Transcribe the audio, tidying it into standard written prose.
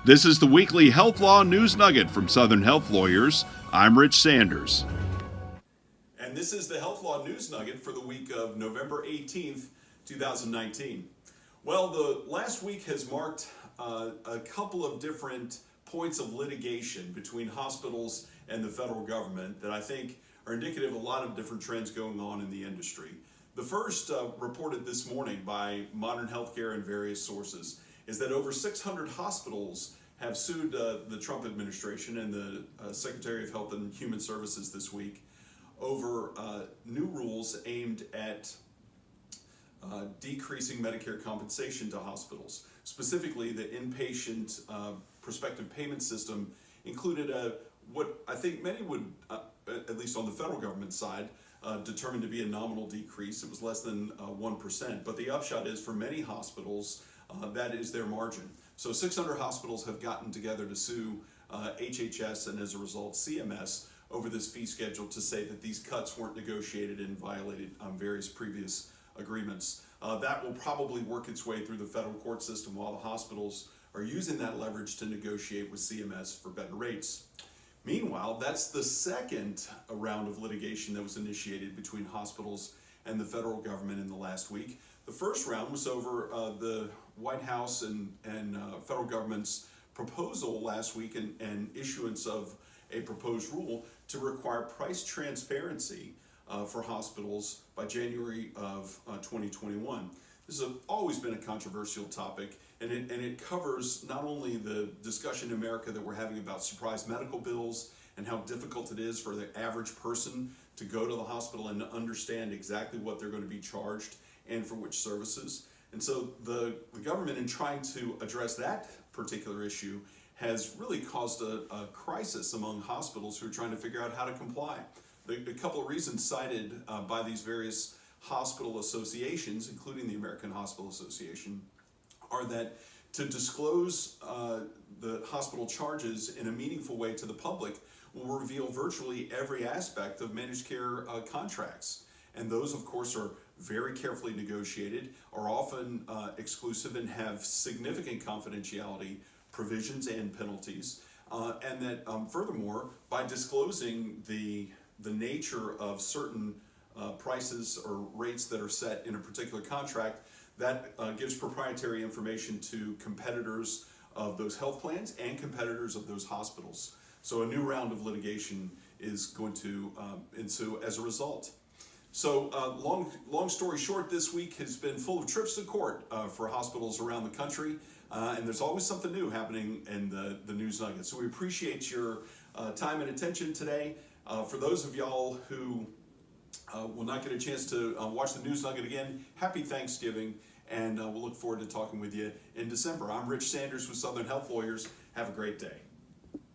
This is the weekly Health Law News Nugget from Southern Health Lawyers. I'm Rich Sanders. And this is the Health Law News Nugget for the week of November 18th, 2019. Well, the last week has marked a couple of different points of litigation between hospitals and the federal government that I think are indicative of a lot of different trends going on in the industry. The first, reported this morning by Modern Healthcare and various sources, is that over 600 hospitals have sued the Trump administration and the Secretary of Health and Human Services this week over new rules aimed at decreasing Medicare compensation to hospitals. Specifically, the inpatient prospective payment system included what I think many would, at least on the federal government side, determined to be a nominal decrease. It was less than 1%, but the upshot is for many hospitals, that is their margin. So 600 hospitals have gotten together to sue HHS and as a result CMS over this fee schedule to say that these cuts weren't negotiated and violated various previous agreements. That will probably work its way through the federal court system while the hospitals are using that leverage to negotiate with CMS for better rates. Meanwhile, that's the second round of litigation that was initiated between hospitals and the federal government in the last week. The first round was over the White House and federal government's proposal last week and issuance of a proposed rule to require price transparency for hospitals by January of 2021. This has always been a controversial topic, and it covers not only the discussion in America that we're having about surprise medical bills and how difficult it is for the average person to go to the hospital and understand exactly what they're going to be charged and for which services. And so the government, in trying to address that particular issue, has really caused a crisis among hospitals who are trying to figure out how to comply. A couple of reasons cited by these various hospital associations, including the American Hospital Association, are that to disclose the hospital charges in a meaningful way to the public will reveal virtually every aspect of managed care contracts. And those, of course, are very carefully negotiated, are often exclusive, and have significant confidentiality provisions and penalties. And that furthermore, by disclosing the nature of certain prices or rates that are set in a particular contract, that gives proprietary information to competitors of those health plans and competitors of those hospitals. So a new round of litigation is going to ensue as a result. So long story short, this week has been full of trips to court for hospitals around the country, and there's always something new happening in the News Nugget. So we appreciate your time and attention today. For those of y'all who will not get a chance to watch the News Nugget again, happy Thanksgiving, and we'll look forward to talking with you in December. I'm Rich Sanders with Southern Health Lawyers. Have a great day.